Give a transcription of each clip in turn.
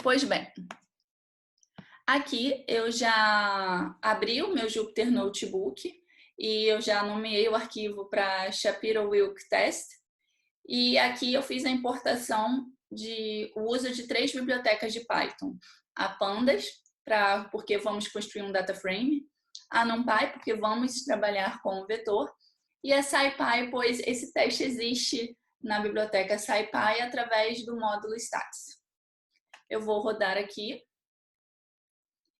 Pois bem, aqui eu já abri o meu Jupyter Notebook e eu já nomeei o arquivo para Shapiro-Wilk Test. E aqui eu fiz a importação o uso de 3 bibliotecas de Python. A Pandas, porque vamos construir um data frame. A NumPy, porque vamos trabalhar com o vetor. E a SciPy, pois esse teste existe na biblioteca SciPy através do módulo Stats. Eu vou rodar aqui.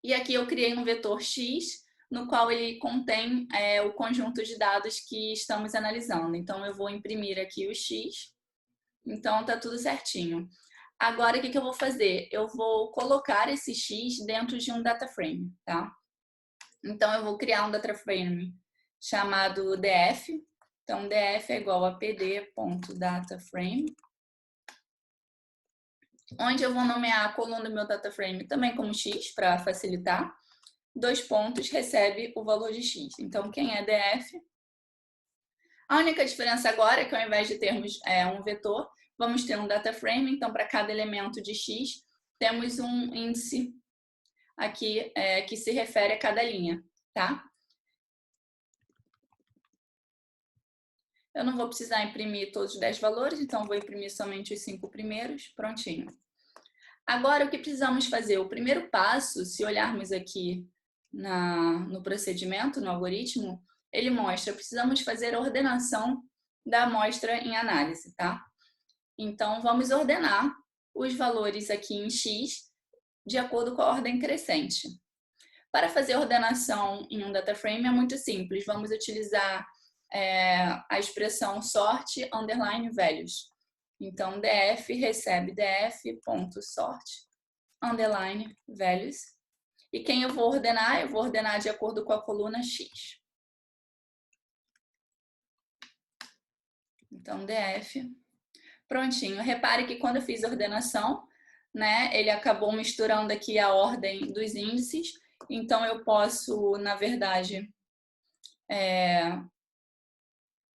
E aqui eu criei um vetor X, no qual ele contém o conjunto de dados que estamos analisando. Então, eu vou imprimir aqui o X. Então, tá tudo certinho. Agora, o que eu vou fazer? Eu vou colocar esse X dentro de um data frame, tá? Então, eu vou criar um data frame chamado df. Então, df é igual a pd.dataframe, onde eu vou nomear a coluna do meu data frame também como X, para facilitar. 2 pontos, recebe o valor de X. Então, quem é df? A única diferença agora é que ao invés de termos um vetor, vamos ter um data frame. Então, para cada elemento de X, temos um índice aqui que se refere a cada linha, tá? Eu não vou precisar imprimir todos os 10 valores, então vou imprimir somente os 5 primeiros, prontinho. Agora, o que precisamos fazer? O primeiro passo, se olharmos aqui no procedimento, no algoritmo, ele mostra, precisamos fazer a ordenação da amostra em análise, tá? Então, vamos ordenar os valores aqui em X de acordo com a ordem crescente. Para fazer a ordenação em um data frame é muito simples, vamos utilizar a expressão sort underline values. Então, df recebe df.sort underline values. E quem eu vou ordenar? Eu vou ordenar de acordo com a coluna X. Então, df. Prontinho. Repare que quando eu fiz a ordenação, né, ele acabou misturando aqui a ordem dos índices. Então, eu posso, na verdade,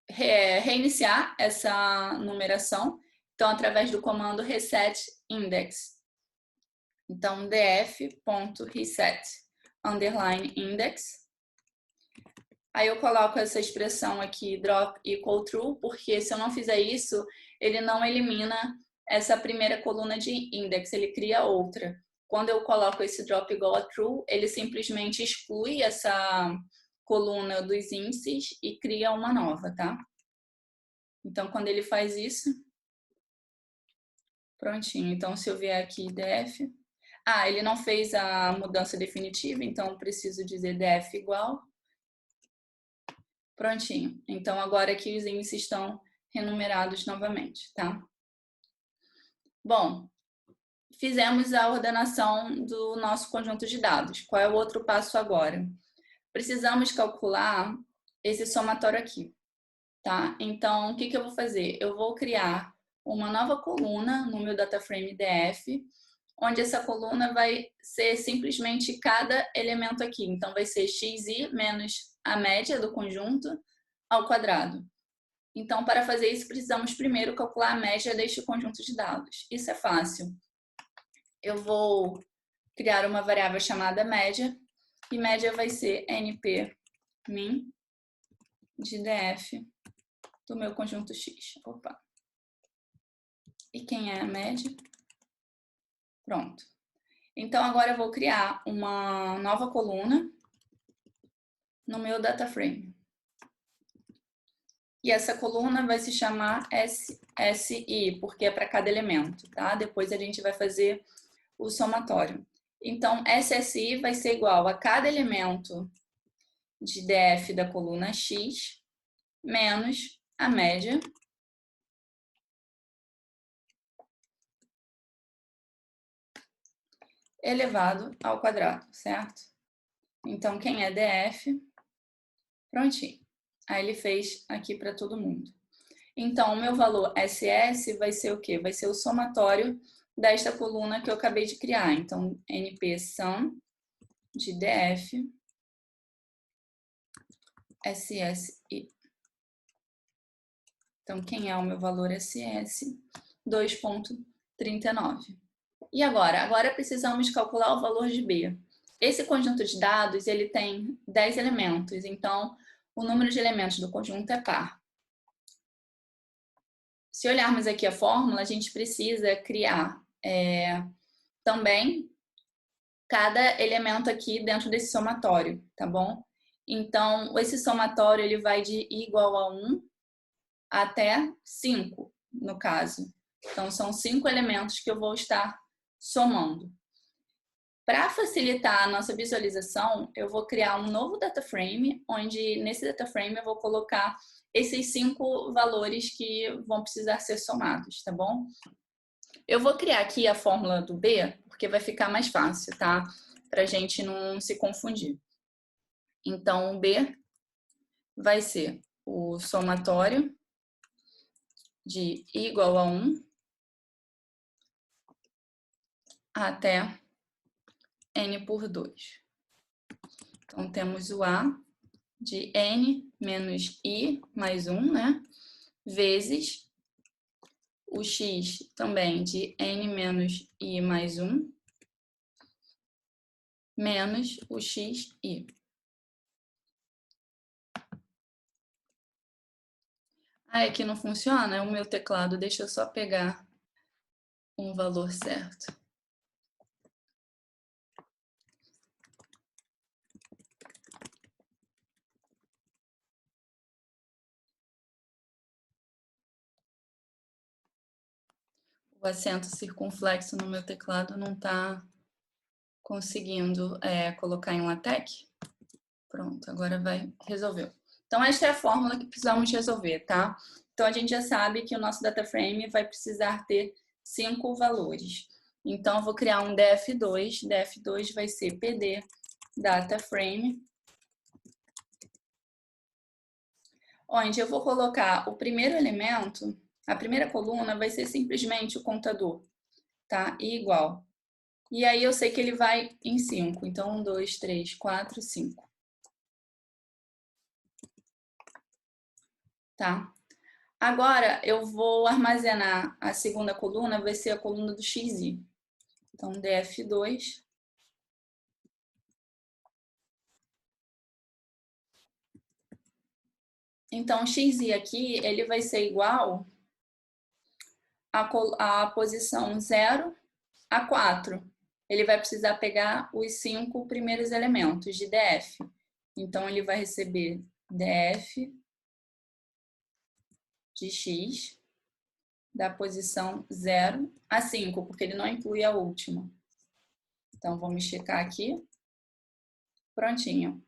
reiniciar essa numeração. Então, através do comando resetIndex. Então, df.reset underline index. Aí eu coloco essa expressão aqui, drop equal true, porque se eu não fizer isso, ele não elimina essa primeira coluna de index, ele cria outra. Quando eu coloco esse drop igual a true, ele simplesmente exclui essa coluna dos índices e cria uma nova, tá? Então, quando ele faz isso, prontinho. Então, se eu vier aqui def... ele não fez a mudança definitiva, então eu preciso dizer def igual. Prontinho. Então, agora aqui os índices estão renumerados novamente, tá? Bom, fizemos a ordenação do nosso conjunto de dados. Qual é o outro passo agora? Precisamos calcular esse somatório aqui, tá? Então, o que eu vou fazer? Eu vou criar uma nova coluna no meu data frame df, onde essa coluna vai ser simplesmente cada elemento aqui. Então, vai ser xi menos a média do conjunto ao quadrado. Então, para fazer isso, precisamos primeiro calcular a média deste conjunto de dados. Isso é fácil. Eu vou criar uma variável chamada média, e média vai ser np_min de df do meu conjunto x. Opa! E quem é a média? Pronto. Então, agora eu vou criar uma nova coluna no meu data frame. E essa coluna vai se chamar SSI, porque é para cada elemento, tá? Depois a gente vai fazer o somatório. Então, SSI vai ser igual a cada elemento de df da coluna X menos a média elevado ao quadrado, certo? Então, quem é df? Prontinho. Aí ele fez aqui para todo mundo. Então, o meu valor SS vai ser o quê? Vai ser o somatório desta coluna que eu acabei de criar. Então, np_sum de df SSI. Então, quem é o meu valor SS? 2,39. E agora? Agora precisamos calcular o valor de B. Esse conjunto de dados, ele tem 10 elementos, então o número de elementos do conjunto é par. Se olharmos aqui a fórmula, a gente precisa criar também cada elemento aqui dentro desse somatório, tá bom? Então, esse somatório ele vai de I igual a 1 até 5, no caso. Então, são 5 elementos que eu vou estar somando. Para facilitar a nossa visualização, eu vou criar um novo data frame, onde nesse data frame eu vou colocar esses 5 valores que vão precisar ser somados, tá bom? Eu vou criar aqui a fórmula do B, porque vai ficar mais fácil, tá? Para a gente não se confundir. Então, o B vai ser o somatório de I igual a 1 até N por 2. Então, temos o A de N menos I mais 1, né? Vezes o X também de N menos I mais 1, menos o XI. Ah, aqui não funciona? É o meu teclado. Deixa eu só pegar um valor certo. O acento circunflexo no meu teclado não está conseguindo colocar em LaTeX. Pronto, agora vai, resolveu. Então, esta é a fórmula que precisamos resolver, tá? Então, a gente já sabe que o nosso data frame vai precisar ter 5 valores. Então, eu vou criar um df2. df2 vai ser pd data frame, onde eu vou colocar o primeiro elemento, a primeira coluna vai ser simplesmente o contador, tá? E igual. E aí eu sei que ele vai em 5. Então, 1, 2, 3, 4, 5. Tá? Agora, eu vou armazenar a segunda coluna, vai ser a coluna do XI. Então, df2. Então, o XI aqui, ele vai ser igual à posição 0 a 4. Ele vai precisar pegar os 5 primeiros elementos de df. Então, ele vai receber df de x da posição 0 a 5, porque ele não inclui a última. Então, vamos checar aqui. Prontinho.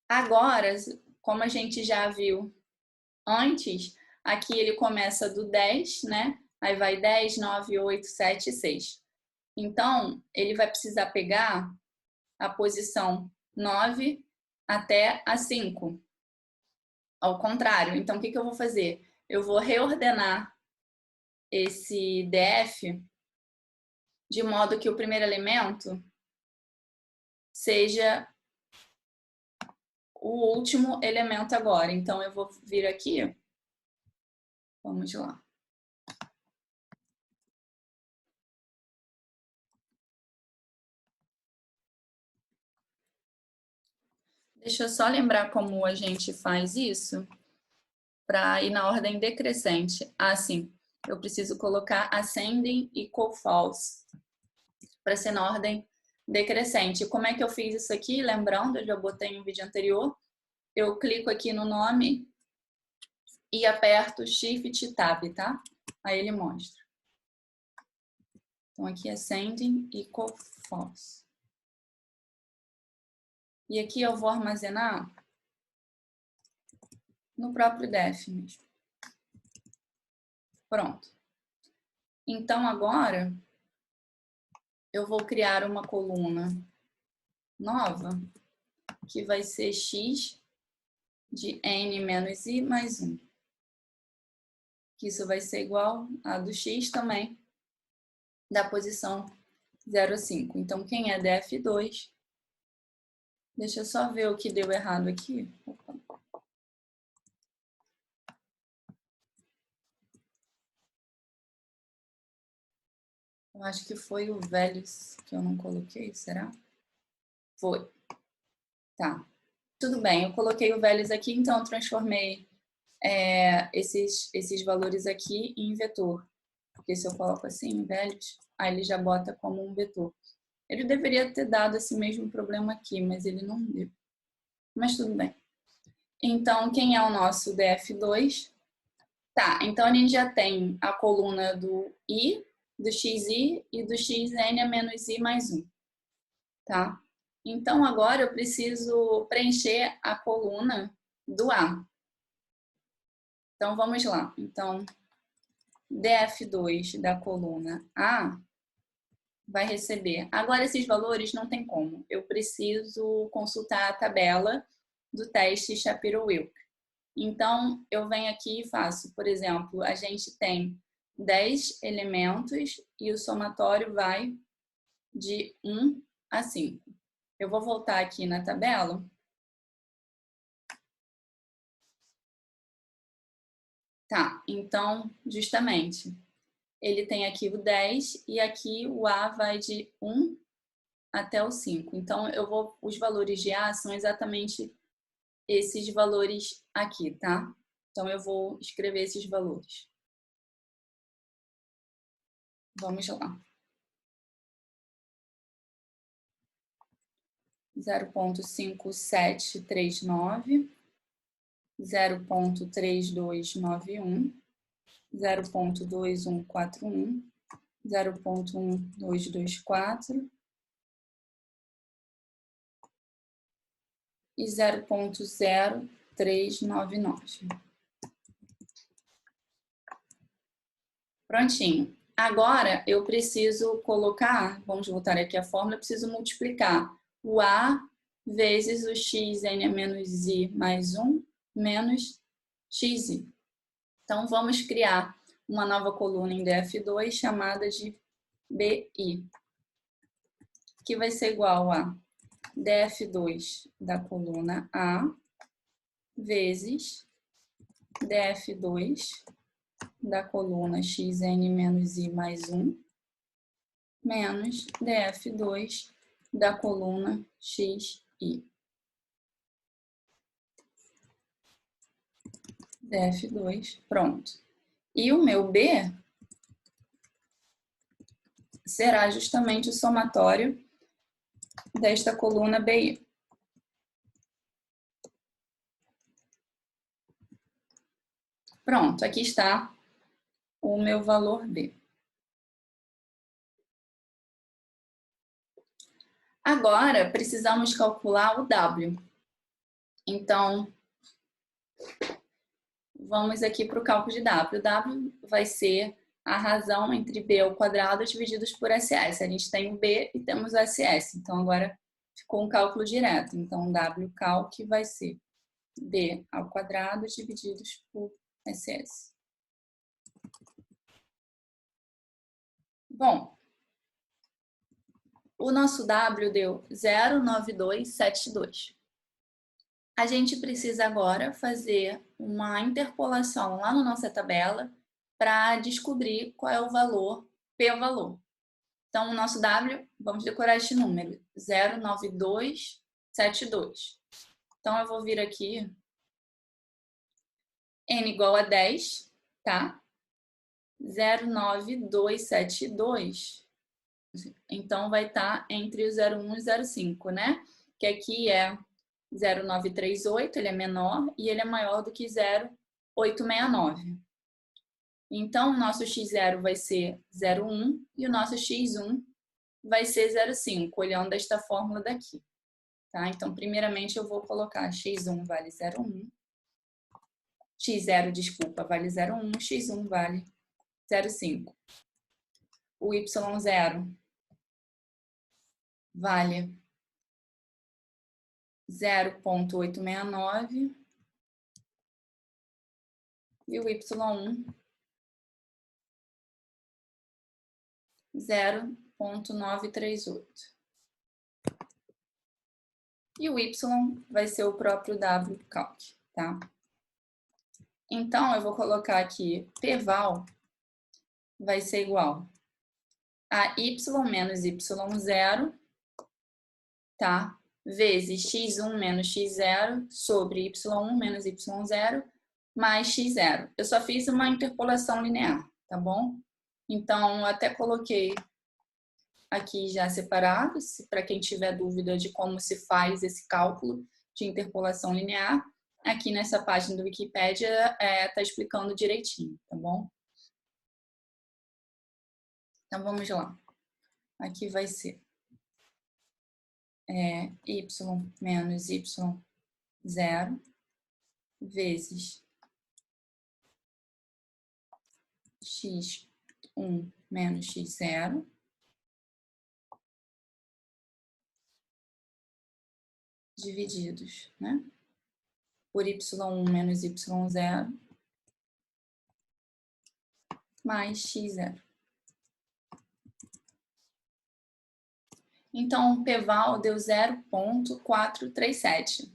Agora, como a gente já viu antes, aqui ele começa do 10, né? Aí vai 10, 9, 8, 7, 6. Então, ele vai precisar pegar a posição 9 até a 5. Ao contrário. Então, o que eu vou fazer? Eu vou reordenar esse DF de modo que o primeiro elemento seja o último elemento agora. Então, eu vou vir aqui. Vamos lá. Deixa eu só lembrar como a gente faz isso para ir na ordem decrescente. Assim, eu preciso colocar ascending equal false para ser na ordem decrescente. Como é que eu fiz isso aqui? Lembrando, eu já botei no vídeo anterior. Eu clico aqui no nome e aperto Shift Tab, tá? Aí ele mostra. Então, aqui ascending equal false. E aqui eu vou armazenar no próprio def mesmo. Pronto. Então, agora, eu vou criar uma coluna nova, que vai ser x de n menos i mais 1. Que isso vai ser igual a do x também, da posição 0 a 5. Então, quem é df2? Deixa eu só ver o que deu errado aqui. Opa. Eu acho que foi o values que eu não coloquei, será? Foi. Tá. Tudo bem, eu coloquei o values aqui, então eu transformei esses valores aqui em vetor. Porque se eu coloco assim, values, aí ele já bota como um vetor. Ele deveria ter dado esse mesmo problema aqui, mas ele não deu. Mas tudo bem. Então, quem é o nosso DF2? Tá, então a gente já tem a coluna do I, do XI e do XN a menos I mais 1. Tá? Então, agora eu preciso preencher a coluna do A. Então, vamos lá. Então, DF2 da coluna A vai receber. Agora, esses valores não tem como. Eu preciso consultar a tabela do teste Shapiro-Wilk. Então, eu venho aqui e faço, por exemplo, a gente tem 10 elementos e o somatório vai de 1 a 5. Eu vou voltar aqui na tabela. Tá, então, justamente, ele tem aqui o 10 e aqui o A vai de 1 até o 5. Então, os valores de A são exatamente esses valores aqui, tá? Então, eu vou escrever esses valores. Vamos lá. 0,5739, 0,3291, 0,2141, 0,1224 e 0,0399. Prontinho. Agora, eu preciso colocar, vamos voltar aqui a fórmula, eu preciso multiplicar o A vezes o xn menos i mais 1 menos xi. Então, vamos criar uma nova coluna em DF2 chamada de BI, que vai ser igual a DF2 da coluna A vezes DF2 da coluna xn menos i mais 1 menos DF2 da coluna xi. DF2, pronto. E o meu B será justamente o somatório desta coluna BI. Pronto, aqui está o meu valor B. Agora, precisamos calcular o W. Então, vamos aqui para o cálculo de W. O W vai ser a razão entre B ao quadrado divididos por SS. A gente tem o B e temos o SS. Então, agora ficou um cálculo direto. Então, W calc vai ser B ao quadrado divididos por SS. Bom, o nosso W deu 0,9272. A gente precisa agora fazer uma interpolação lá na nossa tabela para descobrir qual é o valor, p-valor. Então, o nosso W, vamos decorar este número, 09272. Então, eu vou vir aqui, n igual a 10, tá? 09272. Então, vai estar entre o 01 e o 05, né? Que aqui é 0938, ele é menor e ele é maior do que 0869. Então, o nosso x0 vai ser 0,1 e o nosso x1 vai ser 0,5, olhando desta fórmula daqui. Tá? Então, primeiramente, eu vou colocar x1 vale 0,1, x0, desculpa, vale 0,1, x1 vale 0,5. O y0 vale 0,869 e o y1 0,938. E o y vai ser o próprio W calc, tá? Então, eu vou colocar aqui pval vai ser igual a y menos y0, tá? Vezes x1 menos x0 sobre y1 menos y0 mais x0. Eu só fiz uma interpolação linear, tá bom? Então, até coloquei aqui já separado, para quem tiver dúvida de como se faz esse cálculo de interpolação linear, aqui nessa página do Wikipedia tá explicando direitinho, tá bom? Então, vamos lá. Aqui vai ser y menos y0 vezes x1 menos x0 divididos, né, por y1 menos y0 mais x0. Então, o p-val deu 0,437.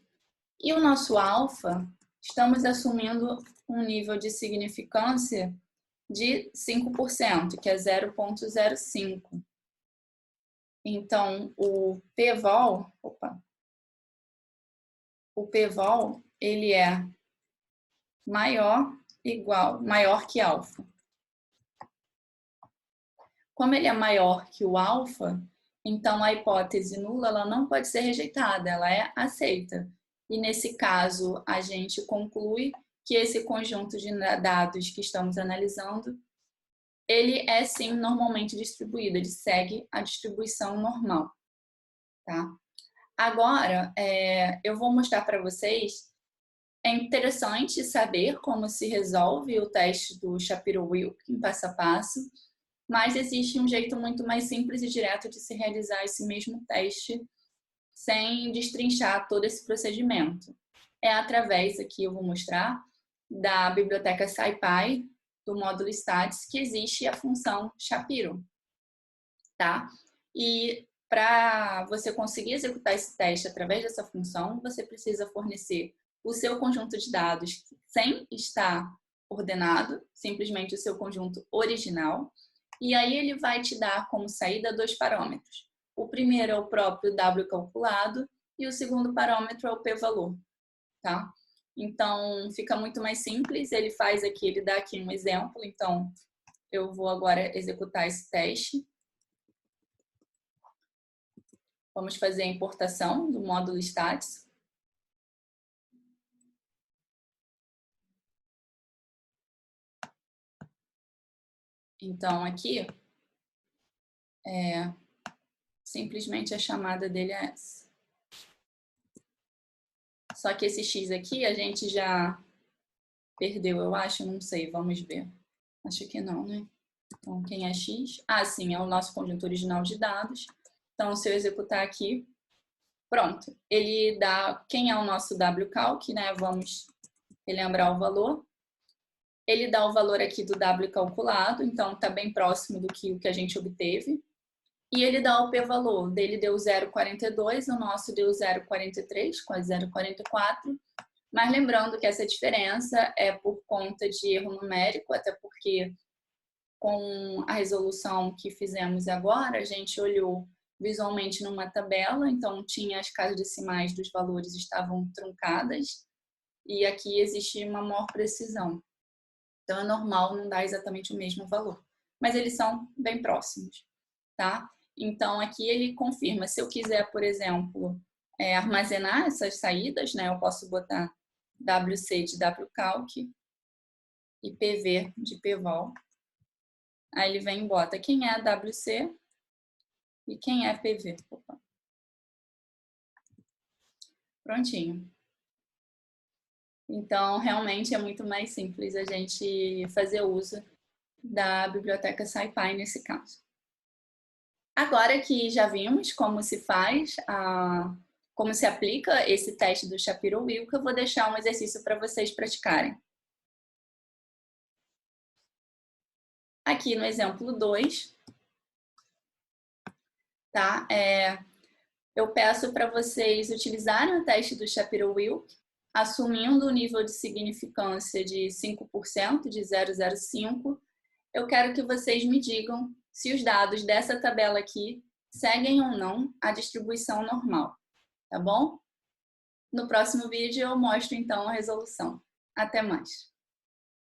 E o nosso alfa, estamos assumindo um nível de significância de 5%, que é 0,05. Então, o p-val, ele é maior que alfa. Como ele é maior que o alfa, então a hipótese nula ela não pode ser rejeitada, ela é aceita. E nesse caso, a gente conclui que esse conjunto de dados que estamos analisando, ele é sim normalmente distribuído, ele segue a distribuição normal, tá? Agora, eu vou mostrar para vocês, é interessante saber como se resolve o teste do Shapiro-Wilk passo a passo, mas existe um jeito muito mais simples e direto de se realizar esse mesmo teste sem destrinchar todo esse procedimento. É através, aqui eu vou mostrar, da biblioteca SciPy, do módulo Stats, que existe a função Shapiro, tá? E para você conseguir executar esse teste através dessa função, você precisa fornecer o seu conjunto de dados sem estar ordenado, simplesmente o seu conjunto original, e aí ele vai te dar como saída 2 parâmetros. O primeiro é o próprio W calculado e o segundo parâmetro é o p-valor, tá? Então, fica muito mais simples, ele faz aqui, ele dá aqui um exemplo, então eu vou agora executar esse teste. Vamos fazer a importação do módulo Stats. Então, aqui, simplesmente a chamada dele é essa. Só que esse x aqui a gente já perdeu, eu acho, não sei, vamos ver. Acho que não, né? Então, quem é x? Ah, sim, é o nosso conjunto original de dados. Então, se eu executar aqui, pronto. Ele dá quem é o nosso wcalc, né? Vamos relembrar o valor. Ele dá o valor aqui do W calculado, então está bem próximo do que o que a gente obteve. E ele dá o p-valor, dele deu 0,42, o nosso deu 0,43, quase 0,44. Mas lembrando que essa diferença é por conta de erro numérico, até porque com a resolução que fizemos agora, a gente olhou visualmente numa tabela, então tinha as casas decimais dos valores estavam truncadas, e aqui existe uma maior precisão. Então, é normal não dar exatamente o mesmo valor. Mas eles são bem próximos, tá? Então, aqui ele confirma. Se eu quiser, por exemplo, armazenar essas saídas, né? Eu posso botar WC de wcalc e PV de pval. Aí ele vem e bota quem é WC e quem é PV. Opa. Prontinho. Então, realmente é muito mais simples a gente fazer uso da biblioteca SciPy nesse caso. Agora que já vimos como se faz, como se aplica esse teste do Shapiro-Wilk, eu vou deixar um exercício para vocês praticarem. Aqui no exemplo 2, tá? Eu peço para vocês utilizarem o teste do Shapiro-Wilk, assumindo o nível de significância de 5%, de 0,05, eu quero que vocês me digam se os dados dessa tabela aqui seguem ou não a distribuição normal, tá bom? No próximo vídeo eu mostro então a resolução. Até mais!